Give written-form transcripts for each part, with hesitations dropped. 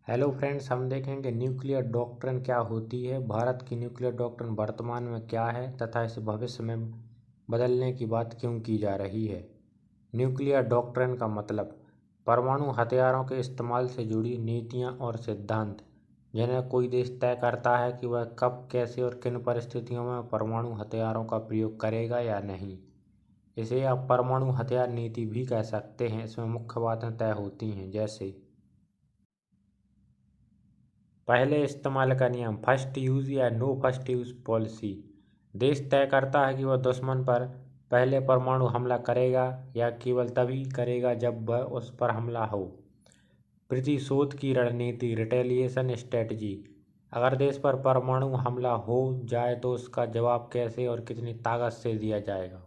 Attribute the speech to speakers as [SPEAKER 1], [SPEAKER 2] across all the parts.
[SPEAKER 1] Hello friends, हम देखेंगे nuclear doctrine क्या होती है, भारत की न्यूक्लियर डॉक्ट्रिन वर्तमान में क्या है तथा इसे भविष्य में बदलने की बात क्यों की जा रही है। न्यूक्लियर डॉक्ट्रिन का मतलब परमाणु हथियारों के इस्तेमाल से जुड़ी नीतियां और सिद्धांत, जिन्हें कोई देश तय करता है कि वह कब, कैसे और किन परिस्थितियों में परमाणु हथियारों का प्रयोग करेगा या नहीं। इसे आप परमाणु हथियार नीति भी कह सकते हैं। इसमें मुख्य बातें तय होती हैं, जैसे पहले इस्तेमाल का नियम, फर्स्ट यूज़ या नो फर्स्ट यूज़ पॉलिसी। देश तय करता है कि वह दुश्मन पर पहले परमाणु हमला करेगा या केवल तभी करेगा जब वह उस पर हमला हो। प्रतिशोध की रणनीति, रिटेलिएशन स्ट्रेटजी। अगर देश पर परमाणु हमला हो जाए तो उसका जवाब कैसे और कितनी ताकत से दिया जाएगा।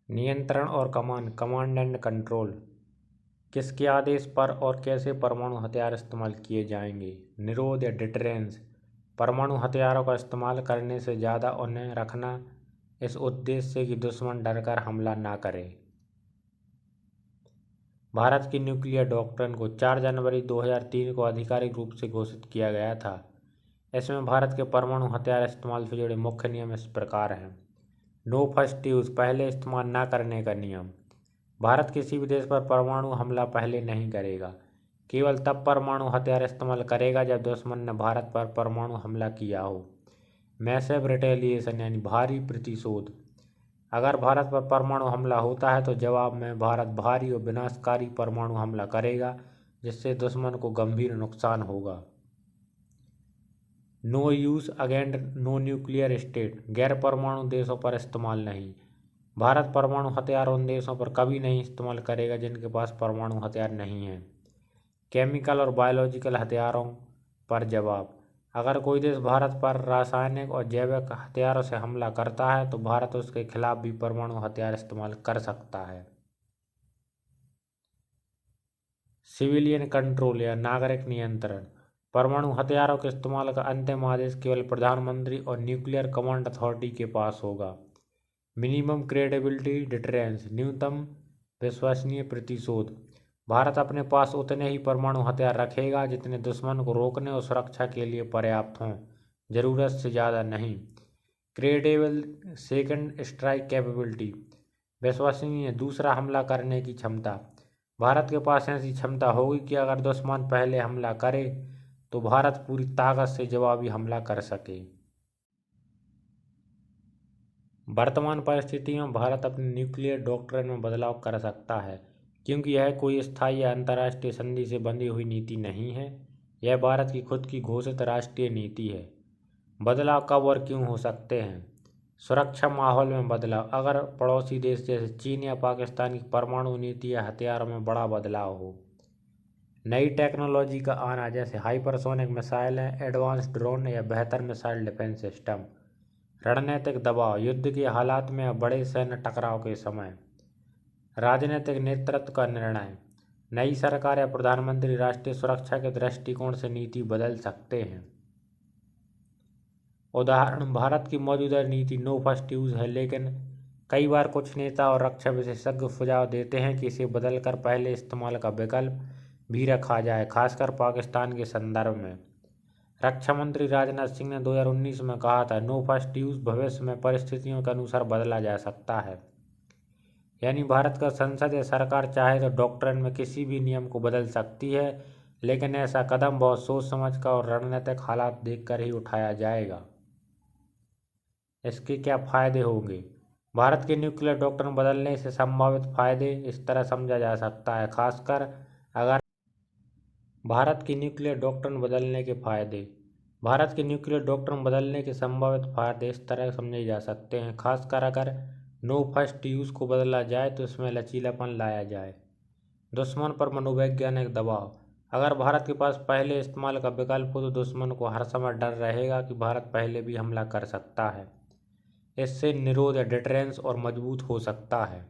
[SPEAKER 1] नियंत्रण और कमांड एंड कंट्रोल। किसके आदेश पर और कैसे परमाणु हथियार इस्तेमाल किए जाएंगे। निरोध या डिटरेंस। परमाणु हथियारों का इस्तेमाल करने से ज़्यादा उन्हें रखना, इस उद्देश्य से कि दुश्मन डरकर हमला ना करे। भारत की न्यूक्लियर डॉक्ट्रिन को 4 जनवरी 2003 को आधिकारिक रूप से घोषित किया गया था। इसमें भारत के परमाणु हथियार इस्तेमाल से जुड़े मुख्य नियम इस प्रकार हैं। नो फर्स्ट यूज़, पहले इस्तेमाल ना करने का नियम। भारत किसी भी देश पर परमाणु हमला पहले नहीं करेगा, केवल तब परमाणु हथियार इस्तेमाल करेगा जब दुश्मन ने भारत पर परमाणु हमला किया हो। मैसिव रिटेलिएशन यानी भारी प्रतिशोध। अगर भारत पर परमाणु हमला होता है तो जवाब में भारत भारी और विनाशकारी परमाणु हमला करेगा, जिससे दुश्मन को गंभीर नुकसान होगा। No use against no nuclear state, गैर परमाणु देशों पर इस्तेमाल नहीं। भारत परमाणु हथियार उन देशों पर कभी नहीं इस्तेमाल करेगा जिनके पास परमाणु हथियार नहीं है। केमिकल और बायोलॉजिकल हथियारों पर जवाब। अगर कोई देश भारत पर रासायनिक और जैविक हथियारों से हमला करता है तो भारत उसके खिलाफ भी परमाणु हथियार इस्तेमाल कर सकता है। सिविलियन कंट्रोल या नागरिक नियंत्रण। परमाणु हथियारों के इस्तेमाल का अंतिम आदेश केवल प्रधानमंत्री और न्यूक्लियर कमांड अथॉरिटी के पास होगा। मिनिमम क्रेडिबिलिटी डिटरेंस, न्यूनतम विश्वसनीय प्रतिशोध। भारत अपने पास उतने ही परमाणु हथियार रखेगा जितने दुश्मन को रोकने और सुरक्षा के लिए पर्याप्त हों, जरूरत से ज़्यादा नहीं। क्रेडिबल सेकंड स्ट्राइक कैपेबिलिटी, विश्वसनीय दूसरा हमला करने की क्षमता। भारत के पास ऐसी क्षमता होगी कि अगर दुश्मन पहले हमला करे तो भारत पूरी ताकत से जवाबी हमला कर सके। वर्तमान परिस्थितियों में भारत अपनी न्यूक्लियर डॉक्ट्रिन में बदलाव कर सकता है, क्योंकि यह कोई स्थायी या अंतर्राष्ट्रीय संधि से बंधी हुई नीति नहीं है। यह भारत की खुद की घोषित राष्ट्रीय नीति है। बदलाव कब और क्यों हो सकते हैं। सुरक्षा माहौल में बदलाव। अगर पड़ोसी देश जैसे चीन या पाकिस्तान की परमाणु नीति या हथियारों में बड़ा बदलाव हो। नई टेक्नोलॉजी का आना, जैसे हाइपरसोनिक मिसाइलें, एडवांस ड्रोन या बेहतर मिसाइल डिफेंस सिस्टम। रणनीतिक दबाव, युद्ध के हालात में या बड़े सैन्य टकराव के समय। राजनीतिक नेतृत्व का निर्णय, नई सरकार या प्रधानमंत्री राष्ट्रीय सुरक्षा के दृष्टिकोण से नीति बदल सकते हैं। उदाहरण, भारत की मौजूदा नीति नो फर्स्ट यूज़ है, लेकिन कई बार कुछ नेता और रक्षा विशेषज्ञ सुझाव देते हैं कि इसे बदलकर पहले इस्तेमाल का विकल्प भी रखा जाए, खासकर पाकिस्तान के संदर्भ में। रक्षा मंत्री राजनाथ सिंह ने 2019 में कहा था, नो फर्स्ट यूज़ भविष्य में परिस्थितियों के अनुसार बदला जा सकता है। यानी भारत का संसद या सरकार चाहे तो डॉक्ट्रिन में किसी भी नियम को बदल सकती है, लेकिन ऐसा कदम बहुत सोच समझ कर और रणनीतिक हालात देखकर ही उठाया जाएगा। इसके क्या फायदे होंगे। भारत के न्यूक्लियर डॉक्ट्रिन बदलने से संभावित फायदे इस तरह समझा जा सकता है, खासकर अगर भारत की न्यूक्लियर डॉक्ट्रिन बदलने के फायदे। भारत के न्यूक्लियर डॉक्ट्रिन बदलने के संभावित फायदे इस तरह समझे जा सकते हैं, खासकर अगर नो फर्स्ट यूज़ को बदला जाए तो इसमें लचीलापन लाया जाए। दुश्मन पर मनोवैज्ञानिक दबाव। अगर भारत के पास पहले इस्तेमाल का विकल्प हो तो दुश्मन को हर समय डर रहेगा कि भारत पहले भी हमला कर सकता है। इससे निरोध या डिटरेंस और मजबूत हो सकता है।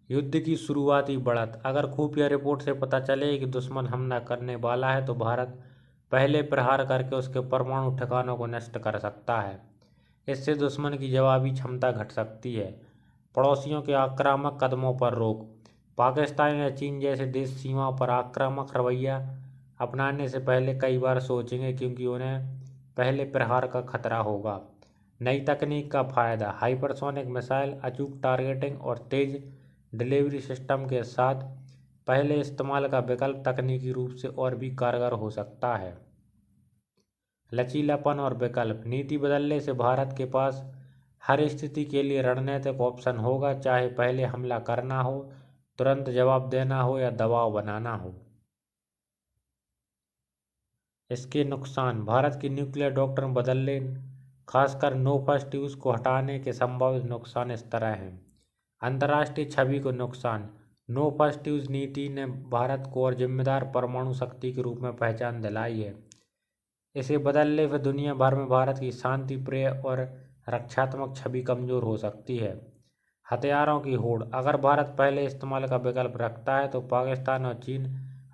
[SPEAKER 1] युद्ध की शुरुआती बढ़त। अगर खुफिया रिपोर्ट से पता चले कि दुश्मन हमला करने वाला है तो भारत पहले प्रहार करके उसके परमाणु ठिकानों को नष्ट कर सकता है। इससे दुश्मन की जवाबी क्षमता घट सकती है। पड़ोसियों के आक्रामक कदमों पर रोक। पाकिस्तान या चीन जैसे देश सीमा पर आक्रामक रवैया अपनाने से पहले कई बार सोचेंगे, क्योंकि उन्हें पहले प्रहार का खतरा होगा। नई तकनीक का फायदा: हाइपरसोनिक मिसाइल, अचूक टारगेटिंग और तेज डिलीवरी सिस्टम के साथ पहले इस्तेमाल का विकल्प तकनीकी रूप से और भी कारगर हो सकता है। लचीलापन और विकल्प: नीति बदलने से भारत के पास हर स्थिति के लिए रणनीतिक ऑप्शन होगा, चाहे पहले हमला करना हो, तुरंत जवाब देना हो या दबाव बनाना हो। इसके नुकसान: भारत की न्यूक्लियर डॉक्ट्रिन बदलने, खासकर नो फर्स्ट यूज को हटाने के संभावित नुकसान इस तरह हैं। अंतर्राष्ट्रीय छवि को नुकसान: नो फर्स्ट यूज नीति ने भारत को और जिम्मेदार परमाणु शक्ति के रूप में पहचान दिलाई है। इसे बदलने से दुनिया भर में भारत की शांति प्रिय और रक्षात्मक छवि कमजोर हो सकती है। हथियारों की होड़: अगर भारत पहले इस्तेमाल का विकल्प रखता है तो पाकिस्तान और चीन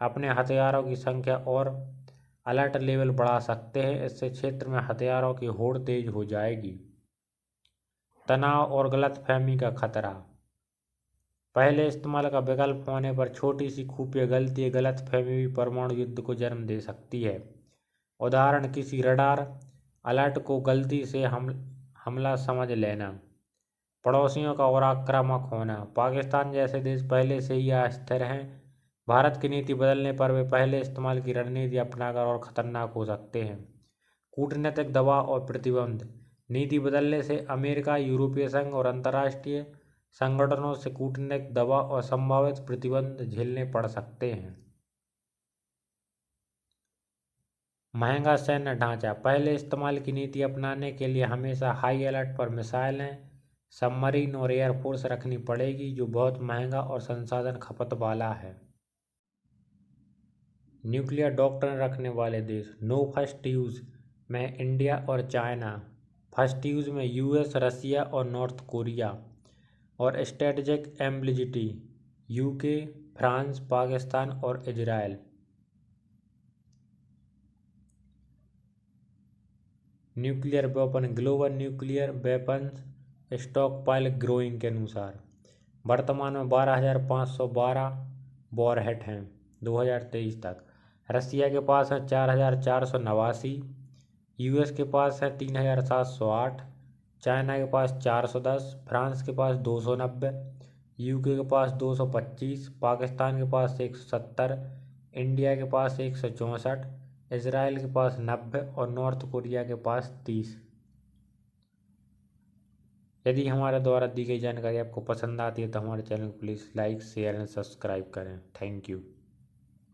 [SPEAKER 1] अपने हथियारों की संख्या और अलर्ट लेवल बढ़ा सकते हैं। इससे क्षेत्र में हथियारों की होड़ तेज हो जाएगी। तनाव और गलतफहमी का खतरा: पहले इस्तेमाल का विकल्प होने पर छोटी सी खुफिया गलती या गलतफहमी भी परमाणु युद्ध को जन्म दे सकती है। उदाहरण, किसी रडार अलर्ट को गलती से हमला समझ लेना। पड़ोसियों का और आक्रामक होना: पाकिस्तान जैसे देश पहले से ही अस्थिर हैं। भारत की नीति बदलने पर वे पहले इस्तेमाल की रणनीति अपनाकर और खतरनाक हो सकते हैं। कूटनीतिक दबाव और प्रतिबंध: नीति बदलने से अमेरिका, यूरोपीय संघ और अंतर्राष्ट्रीय संगठनों से कूटनीतिक दबाव और संभावित प्रतिबंध झेलने पड़ सकते हैं। महंगा सैन्य ढांचा: पहले इस्तेमाल की नीति अपनाने के लिए हमेशा हाई अलर्ट पर मिसाइलें, सबमरीन और एयरफोर्स रखनी पड़ेगी, जो बहुत महंगा और संसाधन खपत वाला है। न्यूक्लियर डॉक्ट्रिन रखने वाले देश: नो फर्स्ट यूज में इंडिया और चाइना, फर्स्ट यूज में यूएस, रसिया और नॉर्थ कोरिया, और स्ट्रेटेजिक एम्बिलिटी यूके, फ्रांस, पाकिस्तान और Israel. Nuclear weapon: global nuclear weapons stockpile growing के अनुसार वर्तमान में 12,512 वॉरहेड हैं 2023 तक। रसिया के पास है 4,489, यूएस के पास है 3,708, चाइना के पास 410, फ्रांस के पास 290, यूके के पास 225, पाकिस्तान के पास 170, इंडिया के पास 164, इजराइल के पास 90 और नॉर्थ कोरिया के पास 30। यदि हमारे द्वारा दी गई जानकारी आपको पसंद आती है तो हमारे चैनल को please like, share and subscribe करें। Thank you.